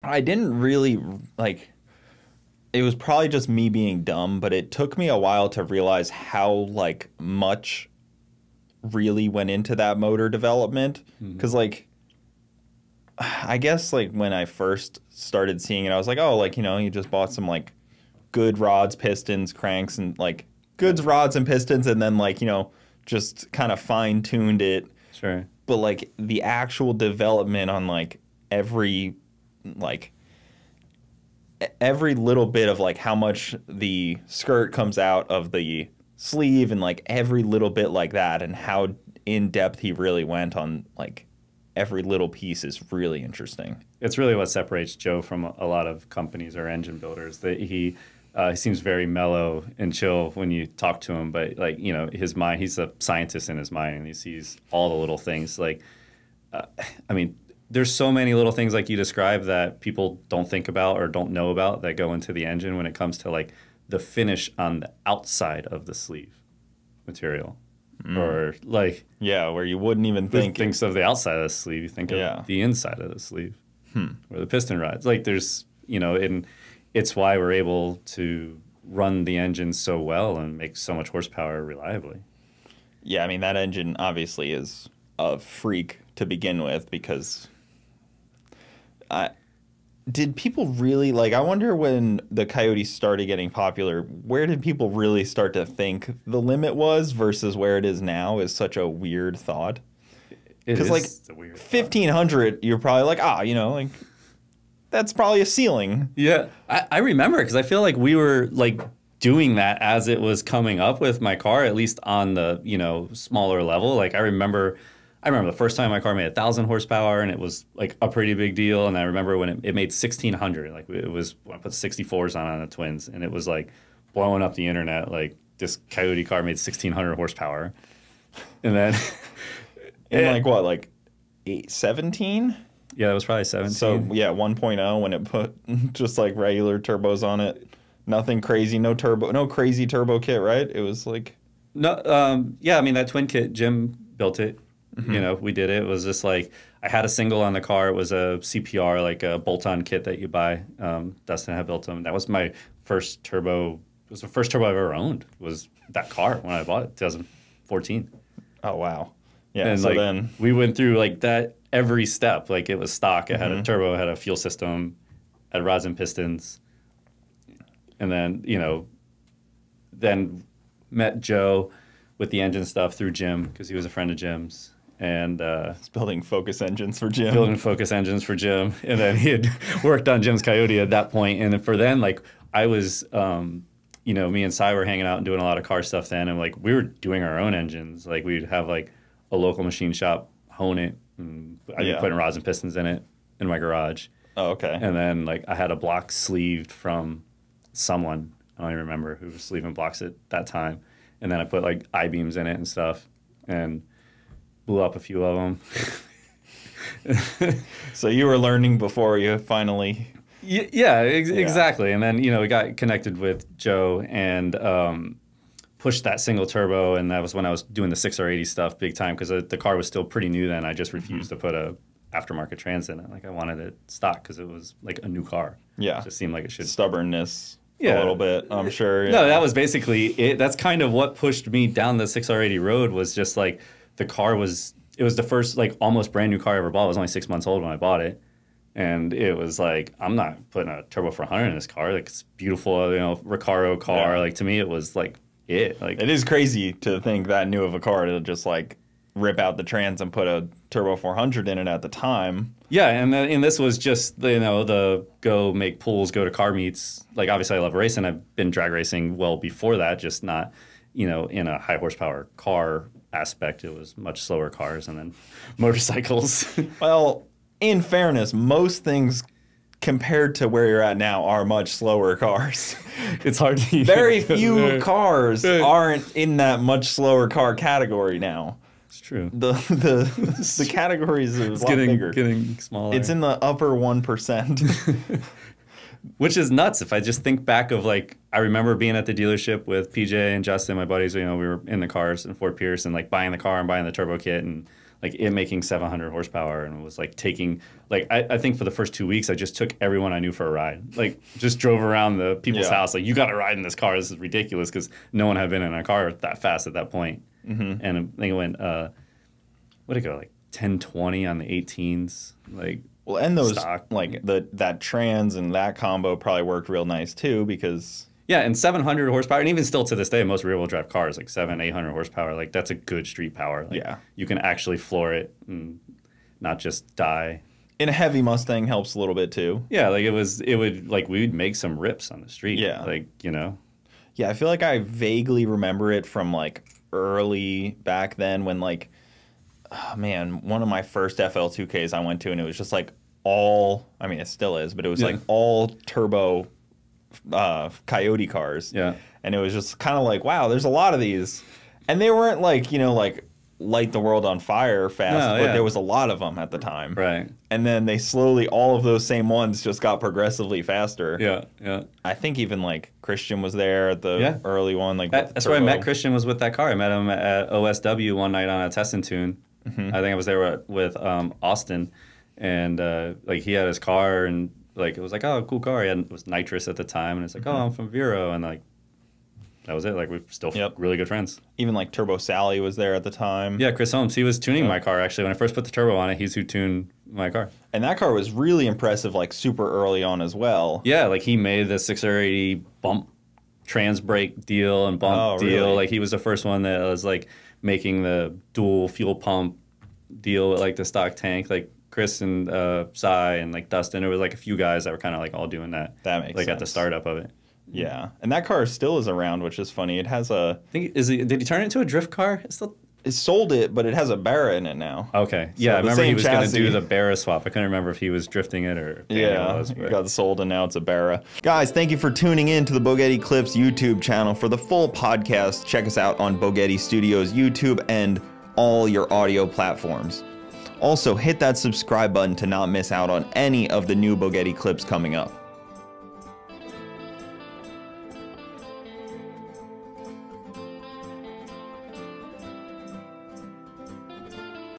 I didn't really, like, it was probably just me being dumb, but it took me a while to realize how, like, much really went into that motor development. Because, like, I guess, like, when I first started seeing it, I was like, oh, like, you know, you just bought some, like, good rods, pistons, cranks, and, like, good rods and pistons, and then, like, you know, just kind of fine-tuned it. Sure. But, like, the actual development on, like, every little bit of, like, how much the skirt comes out of the sleeve and, like, every little bit like that, and how in-depth he really went on, like, every little piece is really interesting. It's really what separates Joe from a lot of companies or engine builders. That he seems very mellow and chill when you talk to him, but, like, you know, his mind, he's a scientist in his mind, and he sees all the little things. Like, I mean, there's so many little things like you described that people don't think about or don't know about that go into the engine when it comes to, like, the finish on the outside of the sleeve material. Or, like... Yeah, where you wouldn't even think... Thinks of the outside of the sleeve. You think of the inside of the sleeve. Or the piston rods. Like, there's, you know, and it's why we're able to run the engine so well and make so much horsepower reliably. Yeah, I mean, that engine obviously is a freak to begin with, because... did people really, like, I wonder when the Coyotes started getting popular, where did people really start to think the limit was versus where it is now is such a weird thought. Because, like, 1,500, you're probably like, you know, like, that's probably a ceiling. Yeah, I remember, because I feel like we were, like, doing that as it was coming up with my car, at least on the, you know, smaller level. Like, I remember the first time my car made 1,000 horsepower, and it was, like, a pretty big deal. And I remember when it made 1,600. Like, it was when I put 64s on the twins, and it was, like, blowing up the internet. Like, this Coyote car made 1,600 horsepower, and then like what, like 17? Yeah, that was probably 17. So yeah, 1.0 when it put just like regular turbos on it, nothing crazy, no crazy turbo kit, right? It was like yeah, I mean, that twin kit, Jim built it. You know, we did it. It was just like, I had a single on the car. It was a CPR, like a bolt-on kit that you buy. Dustin had built them. That was my first turbo. It was the first turbo I've ever owned, was that car when I bought it, 2014. Oh, wow. Yeah, and, so like, then... we went through, like, that every step. Like, it was stock. It had a turbo, it had a fuel system, had rods and pistons. And then, you know, then met Joe with the engine stuff through Jim, because he was a friend of Jim's. And he's building Focus engines for Jim. And then he had worked on Jim's Coyote at that point. And for then, like, I was, you know, me and Cy were hanging out and doing a lot of car stuff then. And, like, we were doing our own engines. Like, we'd have, like, a local machine shop hone it. And I'd be putting rods and pistons in it in my garage. Oh, okay. And then, like, I had a block sleeved from someone. I don't even remember who was sleeving blocks at that time. And then I put, like, I-beams in it and stuff. And... blew up a few of them. So you were learning before you finally... Yeah, exactly. And then, you know, we got connected with Joe and pushed that single turbo, and that was when I was doing the 6R80 stuff big time, because the car was still pretty new then. I just refused to put a aftermarket trans in it. Like, I wanted it stock because it was like a new car. Yeah. It just seemed like it should... Stubbornness. A little bit, I'm sure. Yeah. No, that was basically it. That's kind of what pushed me down the 6R80 road, was just like... the car was, it was the first, like, almost brand new car I ever bought. I was only 6 months old when I bought it. And it was like, I'm not putting a turbo 400 in this car. Like, it's beautiful, you know, Recaro car. Yeah. Like, to me, it was like it. Like, it is crazy to think that new of a car to just, like, rip out the trans and put a turbo 400 in it at the time. Yeah, and this was just, you know, the go make pulls, go to car meets. Like, obviously, I love racing. I've been drag racing well before that, just not, you know, in a high horsepower car aspect. It was much slower cars and then motorcycles. Well, in fairness, most things compared to where you're at now are much slower cars. It's hard to... Very few cars aren't in that much slower car category now. It's true. The categories are a lot bigger. Getting smaller. It's in the upper 1%. Which is nuts. If I just think back of, like, I remember being at the dealership with PJ and Justin, my buddies, you know, we were in the cars in Fort Pierce and, like, buying the car and buying the turbo kit and, like it making 700 horsepower, and was like taking like I think for the first 2 weeks I just took everyone I knew for a ride, like just drove around the people's house, like you got to ride in this car. This is ridiculous because no one had been in a car that fast at that point. And I think it went what did it go like 10-20 on the 18s, like. Well, and those stock. like that trans and that combo probably worked real nice too because. Yeah, and 700 horsepower, and even still to this day, most rear-wheel drive cars, like 800 horsepower, like that's a good street power. Like, you can actually floor it and not just die. In a heavy Mustang helps a little bit too. Yeah, like we would make some rips on the street. Yeah. Like, you know. Yeah, I feel like I vaguely remember it from like early back then when like, oh man, one of my first FL2Ks I went to, and it was just like I mean, it still is, but it was like all turbo Coyote cars. Yeah. And it was just kind of like, wow, there's a lot of these. And they weren't like, you know, like light the world on fire fast, but there was a lot of them at the time. Right. And then they slowly, all of those same ones just got progressively faster. Yeah, yeah. I think even like Christian was there at the early one. Like that's where I met Christian, was with that car. I met him at OSW one night on a test and tune. I think I was there with Austin, and like he had his car, and like it was like, oh, cool car. It was nitrous at the time, and it's like, oh, I'm from Vero, and like that was it. Like we're still really good friends. Even like Turbo Sally was there at the time. Yeah, Chris Holmes. He was tuning my car actually when I first put the turbo on it. He's who tuned my car. And that car was really impressive, like super early on as well. Yeah, like he made the 680 bump trans brake deal and bump deal. Really? Like he was the first one that was like making the dual fuel pump deal with like the stock tank. Like Chris and Cy and like Dustin, it was like a few guys that were kind of like all doing that. That makes sense. Like at the startup of it. Yeah, and that car still is around, which is funny. It has a. I think did he turn it into a drift car? It's still. It sold it, but it has a Barra in it now. Okay, So yeah, I remember he was going to chassis. do the Barra swap. I couldn't remember if he was drifting it or. It got sold and now it's a Barra. Guys, thank you for tuning in to the Bogetti Clips YouTube channel. For the full podcast, check us out on Bogetti Studios YouTube and all your audio platforms. Also, hit that subscribe button to not miss out on any of the new Bogetti clips coming up.